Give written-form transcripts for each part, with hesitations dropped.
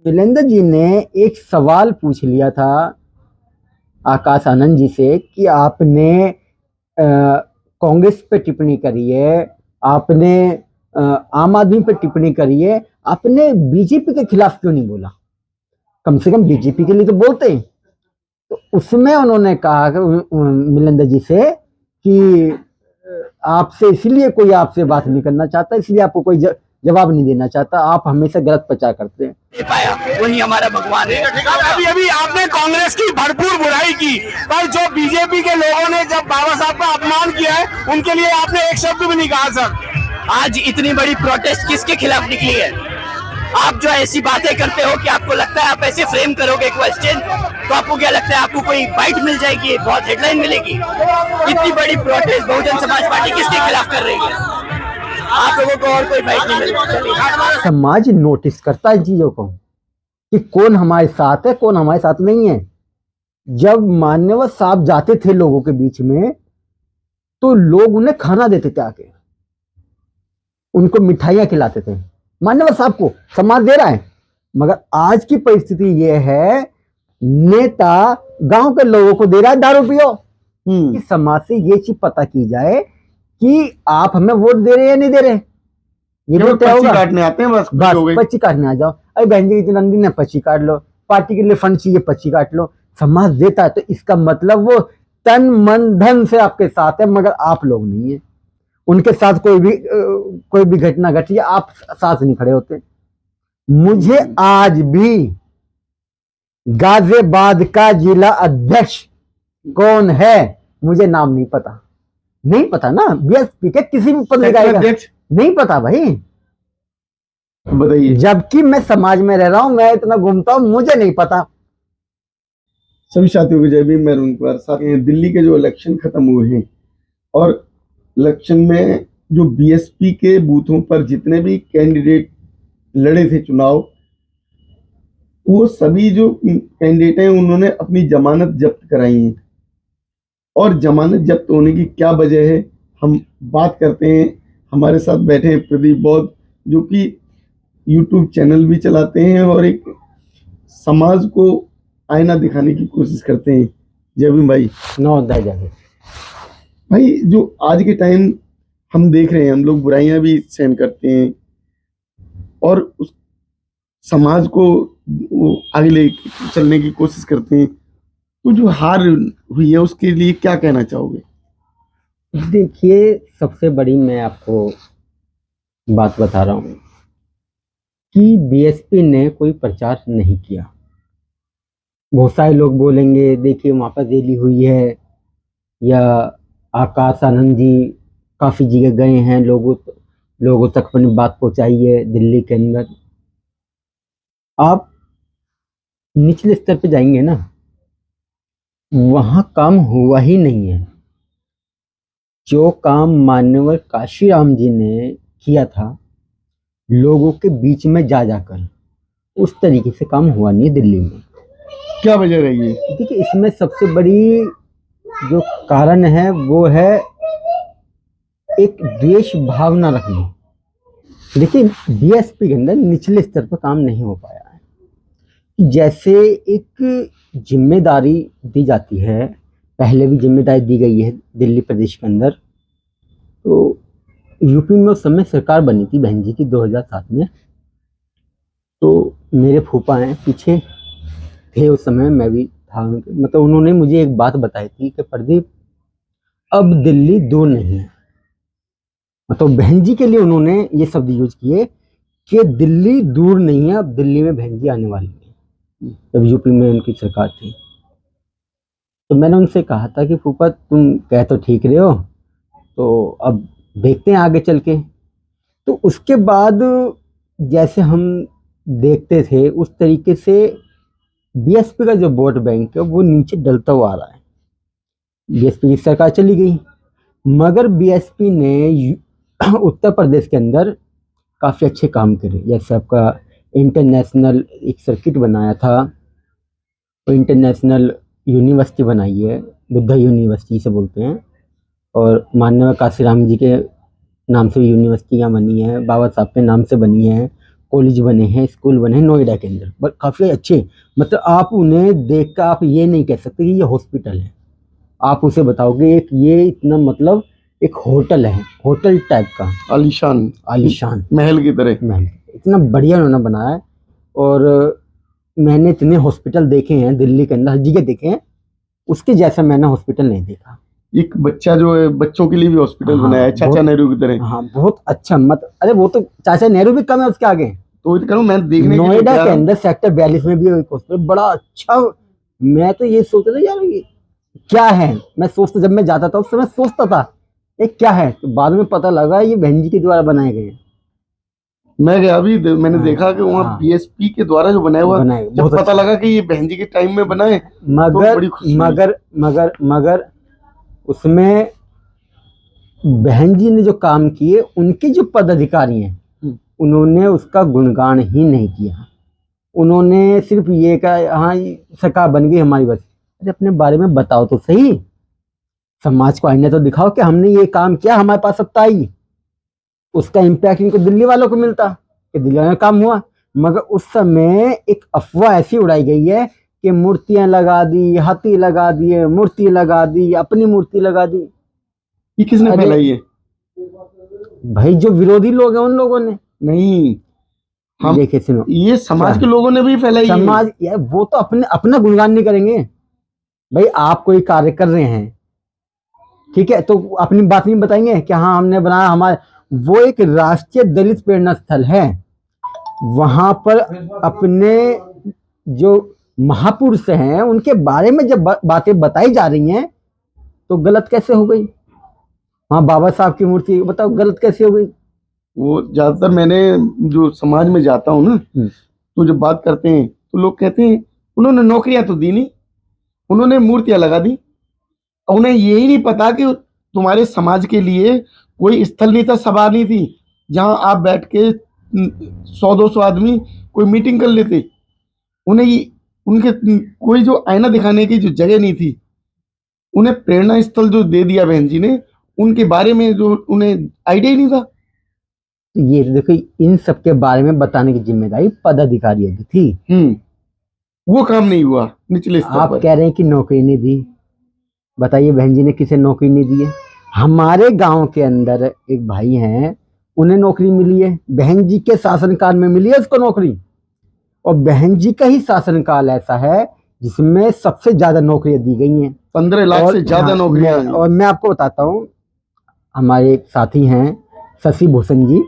वीरेंद्र जी ने एक सवाल पूछ लिया था आकाश आनंद जी से कि आपने कांग्रेस पे टिप्पणी करी है, आपने आम आदमी पे टिप्पणी करी है, आपने बीजेपी के खिलाफ क्यों नहीं बोला? कम से कम बीजेपी के लिए तो बोलते हैं। तो उसमें उन्होंने कहा वीरेंद्र जी से कि आपसे इसलिए कोई आपसे बात नहीं करना चाहता, इसलिए आपको कोई जवाब नहीं देना चाहता, आप हमेशा गलत प्रचार करते हैं। दे पाया वही हमारा भगवान है। अभी अभी आपने कांग्रेस की भरपूर बुराई की, पर जो बीजेपी के लोगों ने जब बाबा साहब का अपमान किया है उनके लिए आपने एक शब्द भी नहीं कहा सर। आज इतनी बड़ी प्रोटेस्ट किसके खिलाफ निकली है? आप जो ऐसी बातें करते हो कि आपको लगता है आप ऐसे फ्रेम करोगे क्वेश्चन तो आपको क्या लगता है आपको कोई बाइट मिल जाएगी, बहुत हेडलाइन मिलेगी? इतनी बड़ी प्रोटेस्ट बहुजन समाज पार्टी किसके खिलाफ कर रही है? आप लोगों को और कोई बाइट नहीं मिलेगी। समाज नोटिस करता है चीजों को कि कौन हमारे साथ है, कौन हमारे साथ नहीं है। जब मान्यवर साहब जाते थे लोगों के बीच में तो लोग उन्हें खाना देते थे, आके उनको मिठाइयां खिलाते थे। मान्यवर साहब को समाज दे रहा है, मगर आज की परिस्थिति यह है नेता गांव के लोगों को दे रहा है दारू पियो। कि समाज से ये चीज पता की जाए कि आप हमें वोट दे रहे हैं या नहीं दे रहे। ये तो पर्ची काटने आते हैं, बस पर्ची काटने आ जाओ। अरे बहन जी इतनी नंदी ने पर्ची काट लो, पार्टी के लिए फंड चाहिए पर्ची काट लो। समाज देता है तो इसका मतलब वो तन मन धन से आपके साथ है, मगर आप लोग नहीं है। उनके साथ कोई भी घटना घटी आप साथ नहीं खड़े होते। मुझे आज भी गाजियाबाद का जिला अध्यक्ष कौन है मुझे नाम नहीं पता। नहीं पता ना, बीएसपी के किसी भी पद का नहीं पता भाई, बताइए। जबकि मैं समाज में रह रहा हूं, मैं इतना घूमता हूं, मुझे नहीं पता। सभी साथियों को जय भीम। मैं अरुण कुमार। साथियों, दिल्ली के जो इलेक्शन खत्म हुए हैं और इलेक्शन में जो बीएसपी के बूथों पर जितने भी कैंडिडेट लड़े थे चुनाव, वो सभी जो कैंडिडेट हैं उन्होंने अपनी जमानत जब्त कराई है। और जमानत जब्त होने की क्या वजह है हम बात करते हैं। हमारे साथ बैठे हैं प्रदीप बौद्ध, जो कि यूट्यूब चैनल भी चलाते हैं और एक समाज को आईना दिखाने की कोशिश करते हैं। जय भीम भाई। भाई, जो आज के टाइम हम देख रहे हैं, हम लोग बुराइयां भी सहन करते हैं और उस समाज को आगे ले चलने की कोशिश करते हैं। तो जो हार हुई है उसके लिए क्या कहना चाहोगे? देखिए, सबसे बड़ी मैं आपको बात बता रहा हूं कि बीएसपी ने कोई प्रचार नहीं किया। बहुत सारे लोग बोलेंगे देखिए वहां पर रैली हुई है, या आकाश आनंद जी काफी जगह गए हैं, लोगों तक अपनी बात पहुंचाई है दिल्ली के अंदर। आप निचले स्तर पे जाएंगे ना, वहां काम हुआ ही नहीं है। जो काम मान्यवर काशीराम जी ने किया था लोगों के बीच में जाकर, उस तरीके से काम हुआ नहीं दिल्ली में। क्या वजह रही है? देखिए, इसमें सबसे बड़ी जो कारण है वो है एक द्वेष भावना रखना। देखिए, बीएसपी के अंदर निचले स्तर पर काम नहीं हो पाया है। जैसे एक जिम्मेदारी दी जाती है, पहले भी जिम्मेदारी दी गई है दिल्ली प्रदेश के अंदर। तो यूपी में उस समय सरकार बनी थी बहन जी की 2007 में। तो मेरे फूफा हैं पीछे थे उस समय, मैं भी था। मतलब उन्होंने मुझे एक बात बताई थी कि प्रदीप अब दिल्ली दूर नहीं है। मतलब बहन जी के लिए उन्होंने ये शब्द यूज किए कि दिल्ली दूर नहीं है, अब दिल्ली में बहन जी आने वाली है। जब यूपी में उनकी सरकार थी तो मैंने उनसे कहा था कि फूफा तुम कह तो ठीक रहे हो, तो अब देखते हैं आगे चल के। तो उसके बाद जैसे हम देखते थे उस तरीके से बीएसपी का जो वोट बैंक है वो नीचे डलता हुआ आ रहा है। बीएसपी की सरकार चली गई, मगर बीएसपी ने उत्तर प्रदेश के अंदर काफ़ी अच्छे काम करे। जैसे आपका इंटरनेशनल एक सर्किट बनाया था, तो इंटरनेशनल यूनिवर्सिटी बनाई है, बुद्धा यूनिवर्सिटी से बोलते हैं, और माननीय काशीराम जी के नाम से यूनिवर्सिटियाँ बनी हैं, बाबा साहब के नाम से बनी हैं, कॉलेज बने हैं, स्कूल बने हैं नोएडा के अंदर, बट काफ़ी अच्छे। मतलब आप उन्हें देख कर आप ये नहीं कह सकते कि ये हॉस्पिटल है। आप उसे बताओगे एक ये इतना मतलब एक होटल है, होटल टाइप का, आलीशान आलीशान महल की तरह। महल, इतना बढ़िया उन्होंने बनाया है। और मैंने इतने हॉस्पिटल देखे हैं दिल्ली के अंदर, हर जगह देखे हैं, उसके जैसा मैंने हॉस्पिटल नहीं देखा। एक बच्चा जो है, बच्चों के लिए भी हॉस्पिटल हाँ, बनाया है चाचा बहुत- नेहरू की तरह। हाँ बहुत अच्छा। मतलब अरे वो तो चाचा नेहरू भी कम है उसके आगे। तो ये करूँ मैं देखने के लिए नोएडा जा के रहा हूँ। अंदर सेक्टर 42 में भी एक हॉस्पिटल बड़ा अच्छा। मैं तो ये सोचता था यार ये क्या है, मैं सोचता जब मैं जाता था उस समय सोचता था ये क्या है, तो बाद में पता लगा ये बहन जी के द्वारा बनाए गए हैं। मैं गया अभी मैंने हाँ, देखा कि वहाँ हाँ। बीएसपी के द्वारा जो बनाया हुआ, बनाए, जब बहुत पता अच्छा। लगा कि ये बहन जी के टाइम में बना है तो मगर बड़ी खुशी हुई। मगर मगर मगर उसमें बहन जी ने जो काम किए, उनके जो पदाधिकारी हैं उन्होंने उसका गुणगान ही नहीं किया। उन्होंने सिर्फ ये कहा हाँ सरकार बन गई हमारी, बस। अरे अपने बारे में बताओ तो सही, समाज को आईने तो दिखाओ कि हमने ये काम किया, हमारे पास सत्ता आई। उसका इम्पैक्ट इनको दिल्ली वालों को मिलता कि दिल्ली में काम हुआ। मगर उस समय एक अफवाह ऐसी उड़ाई गई है कि मूर्तियां लगा दी, हाथी लगा दिए, मूर्ति लगा दी, अपनी मूर्ति लगा दी। ये किसने अरे- फैलाई है? भाई जो विरोधी लोग हैं उन लोगों ने। नहीं, हम देखिए सुनो, ये समाज के लोगों ने भी फैलाई है। समाज यार वो तो अपने अपना गुणगान नहीं करेंगे। भाई आप कोई कार्य कर रहे हैं, ठीक है, तो अपनी बात नहीं बताएंगे कि हाँ हमने बनाया, हमारे वो एक राष्ट्रीय दलित प्रेरणा स्थल है। वहां पर अपने जो महापुरुष हैं उनके बारे में जब बातें बताई जा रही हैं तो गलत कैसे हो गई? वहाँ बाबा साहब की मूर्ति बताओ गलत कैसे हो गई? वो ज्यादातर मैंने जो समाज में जाता हूँ ना, तो जब बात करते हैं तो लोग कहते हैं उन्होंने नौकरियां तो दी नहीं, उन्होंने मूर्तियां लगा दी। उन्हें यही नहीं पता कि तुम्हारे समाज के लिए कोई स्थल नहीं था, सभा नहीं थी जहां आप बैठ के 100-200 आदमी कोई मीटिंग कर लेते। उनके कोई जो आईना दिखाने की जो जगह नहीं थी। उन्हें प्रेरणा स्थल जो दे दिया बहन जी ने, उनके बारे में जो उन्हें आइडिया ही नहीं था। तो ये देखो इन सब के बारे में बताने की जिम्मेदारी पदाधिकारियों की थी। वो काम नहीं हुआ निचले स्तर आप पर। कह रहे हैं कि नौकरी नहीं दी, बताइए बहन जी ने किसे नौकरी नहीं दी है? हमारे गांव के अंदर एक भाई हैं, उन्हें नौकरी मिली है, बहन जी के शासनकाल में मिली है उसको नौकरी। और बहन जी का ही शासनकाल ऐसा है जिसमें सबसे ज्यादा नौकरियां दी गई हैं, 15 लाख से ज्यादा हाँ, नौकरियां। और मैं आपको बताता हूँ, हमारे एक साथी हैं शशि भूषण जी,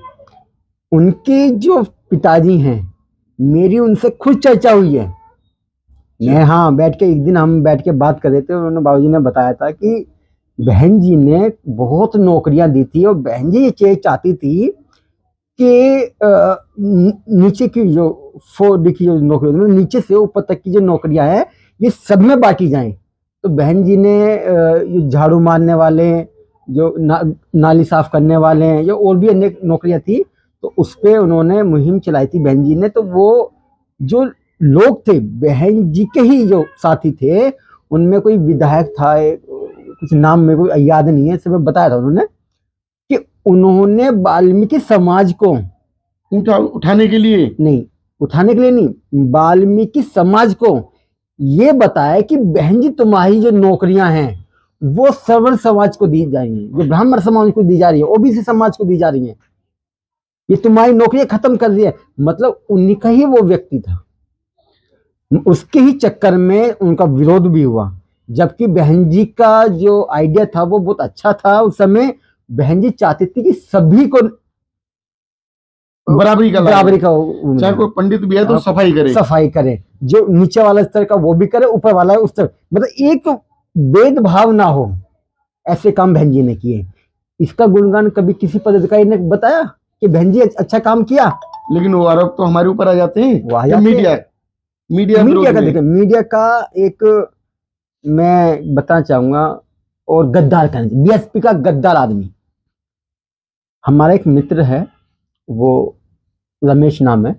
उनके जो पिताजी हैं, मेरी उनसे खुद चर्चा हुई है। मैं हाँ बैठ के एक दिन हम बैठ के बात कर रहे थे, उन्होंने बाबूजी ने बताया था कि बहन जी ने बहुत नौकरियां दी थी और बहन जी ये चीज चाहती थी कि नीचे की जो 4D की जो नौकरी, नीचे से ऊपर तक की जो नौकरियां हैं ये सब में बांटी जाएं। तो बहन जी ने ये झाड़ू मारने वाले, जो नाली साफ करने वाले हैं, या और भी अनेक नौकरियां थी, तो उस पर उन्होंने मुहिम चलाई थी बहन जी ने। तो वो जो लोग थे बहन जी के ही जो साथी थे, उनमें कोई विधायक था, कुछ नाम मेरे को याद नहीं है, सब बताया था उन्होंने कि उन्होंने वाल्मीकि समाज को उठाने के लिए नहीं, वाल्मीकि समाज को ये बताया कि बहन जी तुम्हारी जो नौकरियां हैं वो सवर्ण समाज को दी जा रही हैं, जो ब्राह्मण समाज को दी जा रही है, ओबीसी समाज को दी जा रही है, ये तुम्हारी नौकरियां खत्म कर दी है। मतलब उन्हीं का ही वो व्यक्ति था, उसके ही चक्कर में उनका विरोध भी हुआ। जबकि बहन जी का जो आइडिया था वो बहुत अच्छा था। उस समय बहन जी चाहती थी कि सभी को बराबरी का चाहे कोई पंडित भी है तो सफाई करे, जो नीचे वाला स्तर का वो भी करे, ऊपर वाला उस स्तर, मतलब एक भेदभाव ना हो, ऐसे काम बहन जी ने किए। इसका गुणगान कभी किसी पदाधिकारी ने बताया कि बहन जी अच्छा काम किया? लेकिन वो आरोप तो हमारे ऊपर आ जाते हैं। मीडिया का देखिए, मीडिया का एक मैं बताना चाहूंगा, और गद्दार का, बीएसपी का गद्दार आदमी। हमारा एक मित्र है, वो रमेश नाम है,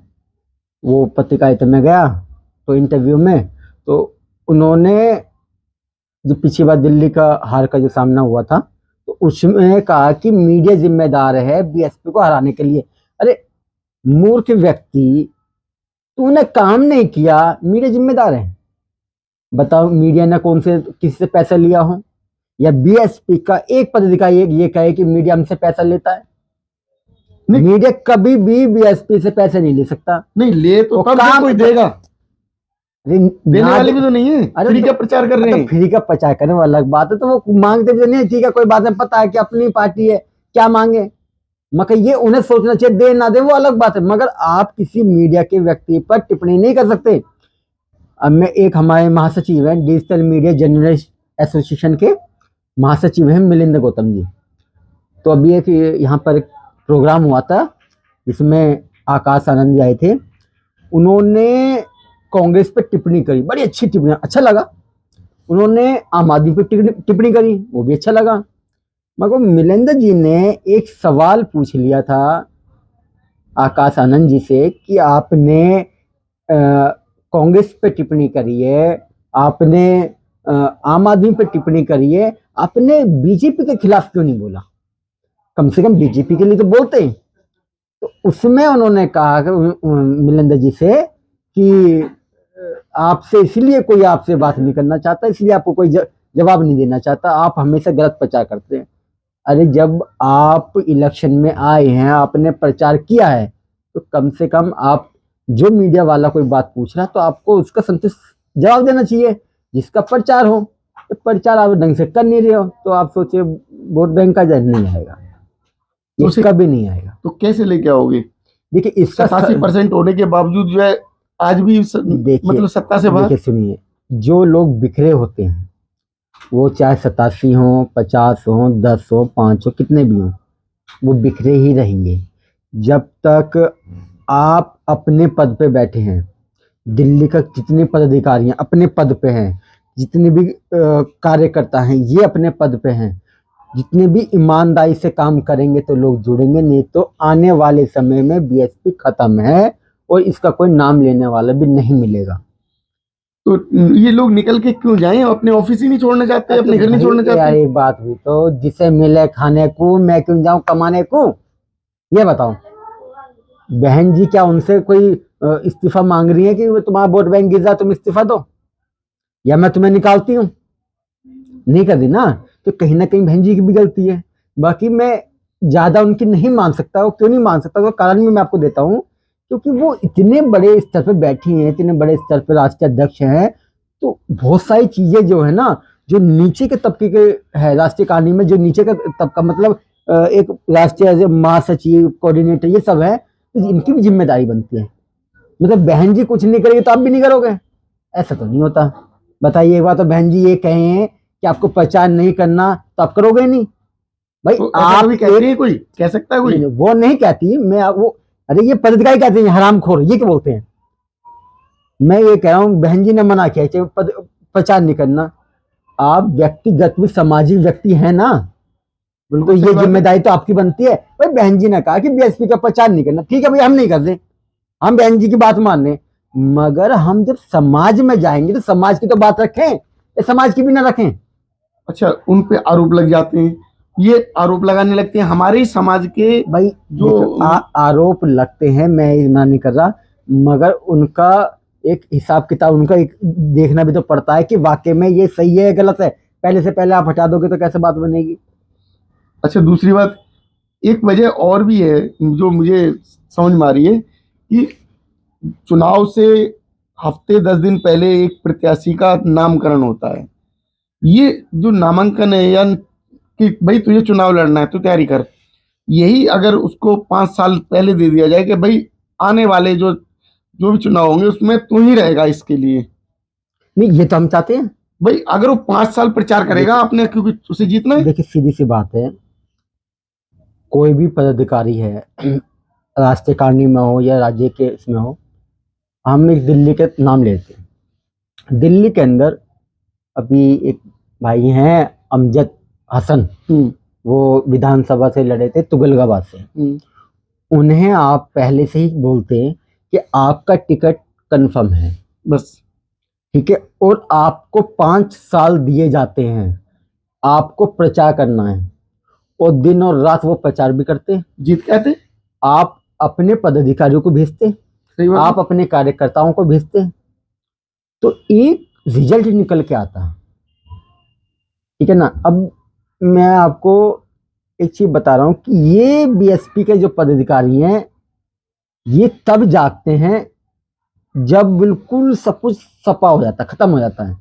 वो पत्रकारिता में गया तो इंटरव्यू में, तो उन्होंने जो पिछली बार दिल्ली का हार का जो सामना हुआ था, तो उसमें कहा कि मीडिया जिम्मेदार है बीएसपी को हराने के लिए। अरे मूर्ख व्यक्ति, तूने काम नहीं किया, मीडिया जिम्मेदार है? बताओ, मीडिया ने कौन से किसी से पैसा लिया हो? या बीएसपी का एक पदाधिकारी ये कहे कि मीडिया हमसे पैसा लेता है? मीडिया कभी भी बीएसपी से पैसे नहीं ले सकता। नहीं ले तो वो तब काम कोई देगा, अरे देने वाले भी तो नहीं है। अरे फ्री तो- का प्रचार कर रहे तो हैं। फ्री का प्रचार करने वाला अलग बात है, तो वो मांगते भी तो नहीं है। ठीक है, कोई बात नहीं, पता है कि अपनी पार्टी है, क्या मांगे, मगर ये उन्हें सोचना चाहिए, दे ना दे वो अलग बात है, मगर आप किसी मीडिया के व्यक्ति पर टिप्पणी नहीं कर सकते। अब मैं एक हमारे महासचिव हैं, डिजिटल मीडिया जर्नलिस्ट एसोसिएशन के महासचिव हैं मिलिंद गौतम जी। तो अभी एक यहाँ पर एक प्रोग्राम हुआ था जिसमें आकाश आनंद जी आए थे। उन्होंने कांग्रेस पर टिप्पणी करी, बड़ी अच्छी टिप्पणी, अच्छा लगा। उन्होंने आम आदमी पर टिप्पणी करी, वो भी अच्छा लगा। मगर मिलिंद जी ने एक सवाल पूछ लिया था आकाश आनंद जी से कि आपने कांग्रेस पे टिप्पणी करी है, आपने आम आदमी पे टिप्पणी करी है, आपने बीजेपी के खिलाफ क्यों नहीं बोला? कम से कम बीजेपी के लिए तो बोलते हैं। तो उसमें उन्होंने कहा मिलिंद जी से कि आपसे इसलिए कोई आपसे बात नहीं करना चाहता, इसलिए आपको कोई जवाब नहीं देना चाहता, आप हमेशा गलत प्रचार करते हैं। अरे जब आप इलेक्शन में आए हैं, आपने प्रचार किया है, तो कम से कम आप, जो मीडिया वाला कोई बात पूछ रहा है तो आपको उसका संतुष्ट जवाब देना चाहिए, जिसका प्रचार हो। तो प्रचार आप ढंग से कर नहीं रहे हो, तो आप सोचिए वोट बैंक का जज नहीं आएगा, इसका भी नहीं आएगा। तो कैसे लेके आओगे? देखिए इसका 87% होने के बावजूद जो है आज भी मतलब सत्ता से बाहर। देखिए सुनिए, जो लोग बिखरे होते हैं, वो चाहे 87 हो, 50 हो, 10 हो, 5 हो, कितने भी हो, वो बिखरे ही रहेंगे जब तक आप अपने पद पे बैठे हैं। दिल्ली का जितने पदाधिकारी हैं अपने पद पे हैं, जितने भी कार्यकर्ता हैं ये अपने पद पे हैं, जितने भी ईमानदारी से काम करेंगे तो लोग जुड़ेंगे, नहीं तो आने वाले समय में बीएसपी खत्म है और इसका कोई नाम लेने वाला भी नहीं मिलेगा। तो ये लोग निकल के क्यों जाएं? अपने ऑफिस ही नहीं छोड़ना चाहते, अपने घर नहीं छोड़ना यार चाहते? एक बात हुई, तो जिसे मिले खाने को मैं क्यों जाऊं कमाने को? ये बताओ, बहन जी क्या उनसे कोई इस्तीफा मांग रही है कि वो तुम्हारा वोट बैंक गिर जाए तुम इस्तीफा दो, या मैं तुम्हें निकालती हूँ? नहीं कर दी ना, तो कहीं ना कहीं बहन जी की भी गलती है। बाकी मैं ज्यादा उनकी नहीं मान सकता, वो क्यों नहीं मान सकता, वो कारण भी मैं आपको देता हूँ। क्योंकि वो इतने बड़े स्तर पर बैठी हैं, इतने बड़े स्तर पर राष्ट्रीय अध्यक्ष हैं, तो बहुत सारी चीजें जो है ना, जो नीचे के तबके के है राष्ट्रीय कहानी में, जो नीचे का तबका मतलब एक राष्ट्रीय महासचिव, कोऑर्डिनेटर, ये सब है, तो इनकी भी जिम्मेदारी बनती है। मतलब बहन जी कुछ नहीं करेगी तो आप भी नहीं करोगे? ऐसा तो नहीं होता। बताइए एक बार, तो बहन जी ये कहें कि आपको प्रचार नहीं करना तो आप करोगे नहीं भाई? तो आप भी कह रही है, कोई कह सकता है कोई? वो नहीं कहती, मैं वो, अरे ये पदाधिकारी कहते हैं हरामखोर, ये क्या बोलते हैं? मैं ये कह रहा हूँ बहन जी ने मना किया कि प्रचार नहीं करना। आप व्यक्तिगत भी सामाजिक व्यक्ति हैं ना, तो ये जिम्मेदारी तो आपकी बनती है। भाई बहन जी ने कहा कि बीएसपी का प्रचार नहीं करना, ठीक है भाई, हम नहीं कर रहे, हम बहन जी की बात मान रहे, मगर हम जब समाज में जाएंगे तो समाज की तो बात रखें, या समाज की भी ना रखें। अच्छा, उन पे आरोप लग जाते हैं, ये आरोप लगाने लगते हैं हमारे ही समाज के भाई जो आरोप लगते हैं, मैं मना नहीं कर रहा, मगर उनका एक हिसाब किताब, उनका एक देखना भी तो पड़ता है कि वाकई में ये सही है गलत है। पहले से पहले आप हटा दोगे तो कैसे बात बनेगी? अच्छा, दूसरी बात, एक वजह और भी है जो मुझे समझ में आ रही है कि चुनाव से हफ्ते 10 दिन पहले एक प्रत्याशी का नामकरण होता है। ये जो नामांकन है, या कि भाई तुझे चुनाव लड़ना है तो तैयारी कर, यही अगर उसको 5 साल पहले दे दिया जाए कि भाई आने वाले जो भी चुनाव होंगे उसमें तू ही रहेगा इसके लिए, नहीं ये तो हम चाहते हैं भाई। अगर वो 5 साल प्रचार करेगा आपने, क्योंकि उसे जीतना है। देखिए सीधी सी बात है, कोई भी पदाधिकारी है, राष्ट्रीय कारणी में हो या राज्य के इसमें हो, हम एक दिल्ली के नाम लेते हैं। दिल्ली के अंदर अभी एक भाई हैं अमजद हसन, वो विधानसभा से लड़े थे तुगलकाबाद से। उन्हें आप पहले से ही बोलते हैं कि आपका टिकट कंफर्म है, बस, ठीक है, और आपको 5 साल दिए जाते हैं, आपको प्रचार करना है, और दिन और रात वो प्रचार भी करते हैं। जीत कहते, आप अपने पदाधिकारियों को भेजते, सही बात आप अपने कार्यकर्ताओं को भेजते, तो एक रिजल्ट निकल के आता, ठीक है ना। अब मैं आपको एक चीज बता रहा हूं कि ये बीएसपी के जो पदाधिकारी हैं ये तब जागते हैं जब बिल्कुल सब कुछ सपा हो जाता है, खत्म हो जाता है।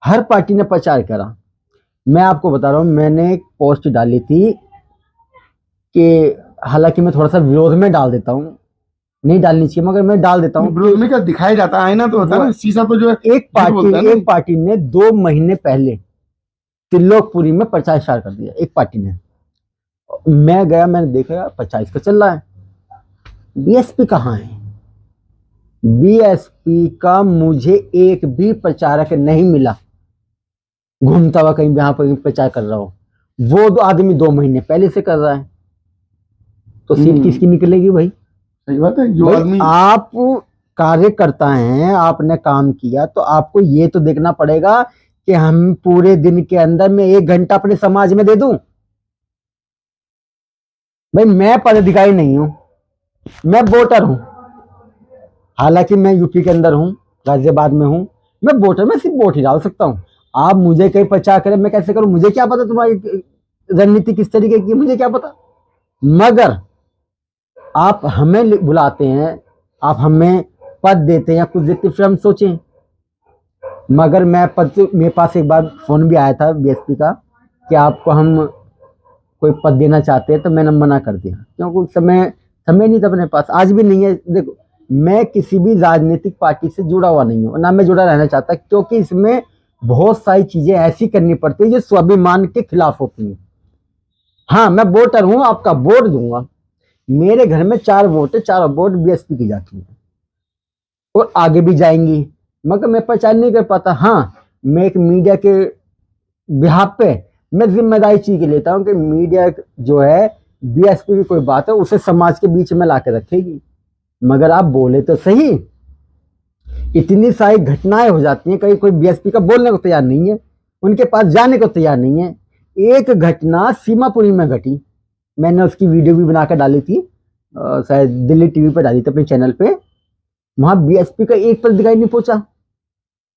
हर पार्टी ने प्रचार करा। मैं आपको बता रहा हूं, मैंने एक पोस्ट डाली थी कि हालांकि मैं थोड़ा सा विरोध में डाल देता हूं, नहीं डालनी चाहिए मगर मैं डाल देता हूं। विरोध में क्या दिखाया जाता है ना, तो होता है ना, शीशा तो जो है एक पार्टी ने 2 महीने पहले त्रिलोकपुरी में प्रचार स्टार्ट कर दिया, एक पार्टी ने। मैं गया, मैंने देखा प्रचार इसका चल रहा है, बीएसपी कहाँ है? बीएसपी का मुझे एक भी प्रचारक नहीं मिला घूमता हुआ कहीं यहाँ पर प्रचार कर रहा हो। वो दो आदमी 2 महीने पहले से कर रहा है, तो सीट किसकी निकलेगी भाई? सही बात है। जो भाई आदमी आप कार्यकर्ता हैं, आपने काम किया तो आपको ये तो देखना पड़ेगा कि हम पूरे दिन के अंदर में 1 घंटा अपने समाज में दे दूं। भाई मैं पदाधिकारी नहीं हूं, मैं वोटर हूं। हालांकि मैं यूपी के अंदर हूं, गाजियाबाद में हूं, मैं वोटर, मैं सिर्फ वोट ही डाल सकता हूं। आप मुझे कहीं प्रचार करें, मैं कैसे करूं? मुझे क्या पता तुम्हारी रणनीति किस तरीके की, मुझे क्या पता। मगर आप हमें बुलाते हैं, आप हमें पद देते हैं या कुछ देते, फिर हम सोचें। मगर मैं पद, मेरे पास एक बार फोन भी आया था बीएसपी का कि आपको हम कोई पद देना चाहते हैं, तो मैंने मना कर दिया क्योंकि उस समय नहीं था अपने पास, आज भी नहीं है। देखो मैं किसी भी राजनीतिक पार्टी से जुड़ा हुआ नहीं हूँ, ना मैं जुड़ा रहना चाहता, क्योंकि इसमें बहुत सारी चीजें ऐसी करनी पड़ती है जो स्वाभिमान के खिलाफ होती हैं। हाँ मैं वोटर हूँ, आपका वोट दूंगा, मेरे घर में 4 वोट है, 4 वोट बीएसपी की जाती है और आगे भी जाएंगी, मगर मैं प्रचार नहीं कर पाता। हाँ मैं एक मीडिया के बिहाफ पे मैं जिम्मेदारी चीज के लेता हूँ कि मीडिया जो है बीएसपी की कोई बात है उसे समाज के बीच में लाके रखेगी। मगर आप बोले तो सही, इतनी सारी घटनाएं हो जाती हैं, कहीं कोई बीएसपी का बोलने को तैयार नहीं है, उनके पास जाने को तैयार नहीं है। एक घटना सीमापुरी में घटी, मैंने उसकी वीडियो भी बनाकर डाली थी, शायद दिल्ली टीवी पे डाली थी अपने चैनल पे। वहां बीएसपी का एक पदाधिकारी नहीं पहुंचा,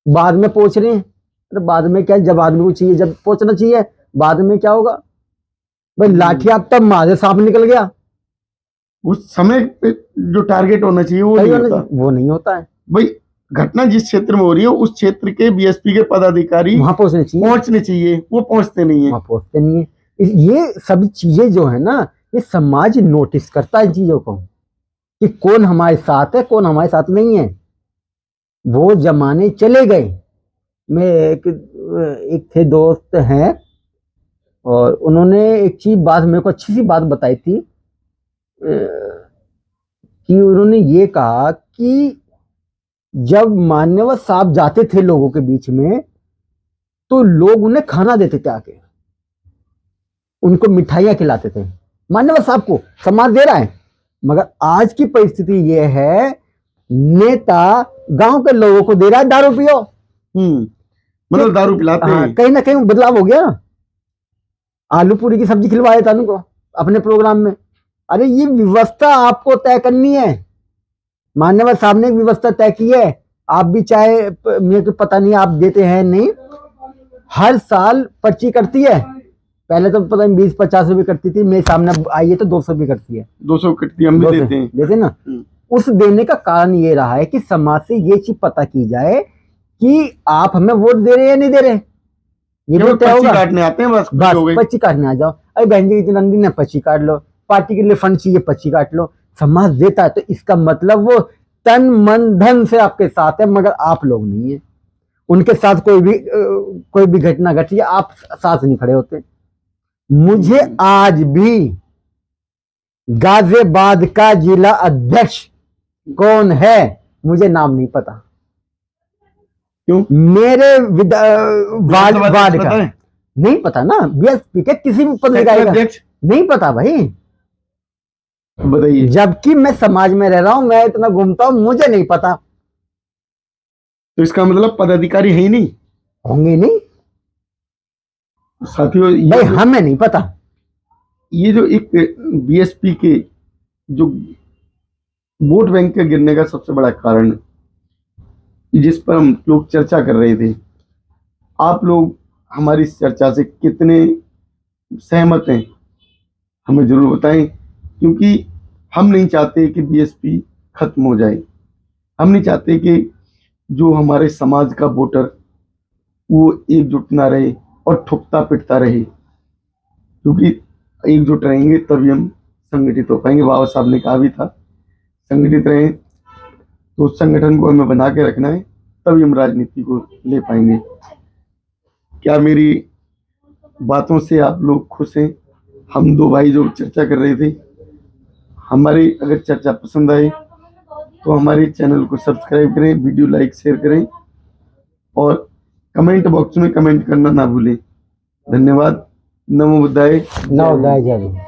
बाद में पहुंच रहे हैं। अरे बाद में क्या, जब आदमी को चाहिए, जब पहुंचना चाहिए, बाद में क्या होगा भाई? लाठी आप तब मारे, सांप निकल गया। उस समय पे जो टारगेट होना चाहिए वो नहीं होता है भाई। घटना जिस क्षेत्र में हो रही है उस क्षेत्र के बीएसपी के पदाधिकारी वहां पहुंचने चाहिए, वो पहुंचते नहीं है। वहां पहुंचते नहीं है। ये सब चीजें जो है ना, ये समाज नोटिस करता है चीजों को कि कौन हमारे साथ है, कौन हमारे साथ नहीं है। वो जमाने चले गए। मैं एक थे दोस्त हैं और उन्होंने एक चीज बात मेरे को अच्छी सी बात बताई थी कि उन्होंने ये कहा कि जब मान्यवर साहब जाते थे लोगों के बीच में तो लोग उन्हें खाना देते थे, आके उनको मिठाइयां खिलाते थे। मान्यवर साहब को समाज दे रहा है, मगर आज की परिस्थिति ये है नेता गांव के लोगों को दे रहा है दारू पियो। मतलब दारू पिलाते हैं। कहीं ना कहीं बदलाव हो गया ना। आलू पूरी की सब्जी खिलवाया था उनको अपने प्रोग्राम में। अरे ये व्यवस्था आपको तय करनी है, मान्यवर साहब ने एक व्यवस्था तय की है। आप भी चाहे, मेरे को पता नहीं आप देते हैं नहीं, हर साल पर्ची करती है। पहले तो पता नहीं 20-50 रुपए करती थी, मेरे सामने आई है तो 200 भी करती है। 200 करती है, हम भी देते ना। उस देने का कारण ये रहा है कि समाज से ये चीज पता की जाए कि आप हमें वोट दे रहे हैं या नहीं दे रहे। ये तो तय होगा। काटने आते हैं, बस पर्ची काटने आ जाओ। अरे बहन जी की नंदी ने पर्ची काट लो, पार्टी के लिए फंड चाहिए पर्ची काट लो। समाज देता है तो इसका मतलब वो तन मन धन से आपके साथ है, मगर आप लोग नहीं है। उनके साथ कोई भी घटना घटी है, आप साथ नहीं खड़े होते। मुझे आज भी गाजियाबाद का जिला अध्यक्ष कौन है मुझे नाम नहीं पता। क्यों? मेरे वार्ड का नहीं पता ना, बीएसपी के किसी भी पदाधिकारी का नहीं पता भाई। बताइए। जबकि मैं समाज में रह रहा हूं, मैं इतना घूमता हूं, मुझे नहीं पता। तो इसका मतलब पदाधिकारी है ही नहीं, होंगे नहीं साथियों। भाई हमें नहीं पता। ये जो एक बीएसपी के जो वोट बैंक के गिरने का सबसे बड़ा कारण जिस पर हम लोग चर्चा कर रहे थे, आप लोग हमारी इस चर्चा से कितने सहमत हैं हमें जरूर बताएं, क्योंकि हम नहीं चाहते कि बीएसपी खत्म हो जाए। हम नहीं चाहते कि जो हमारे समाज का वोटर वो एकजुट ना रहे और ठुकता पिटता रहे, क्योंकि एकजुट रहेंगे तभी हम संगठित हो पाएंगे। बाबा साहब ने कहा भी था संगठित रहें, तो उस संगठन को हमें बना के रखना है, तभी हम राजनीति को ले पाएंगे। क्या मेरी बातों से आप लोग खुश हैं? हम दो भाई जो चर्चा कर रहे थे, हमारी अगर चर्चा पसंद आए तो हमारे चैनल को सब्सक्राइब करें, वीडियो लाइक शेयर करें और कमेंट बॉक्स में कमेंट करना ना भूलें। धन्यवाद। नमो बुद्धाय। नवोदय जय भीम।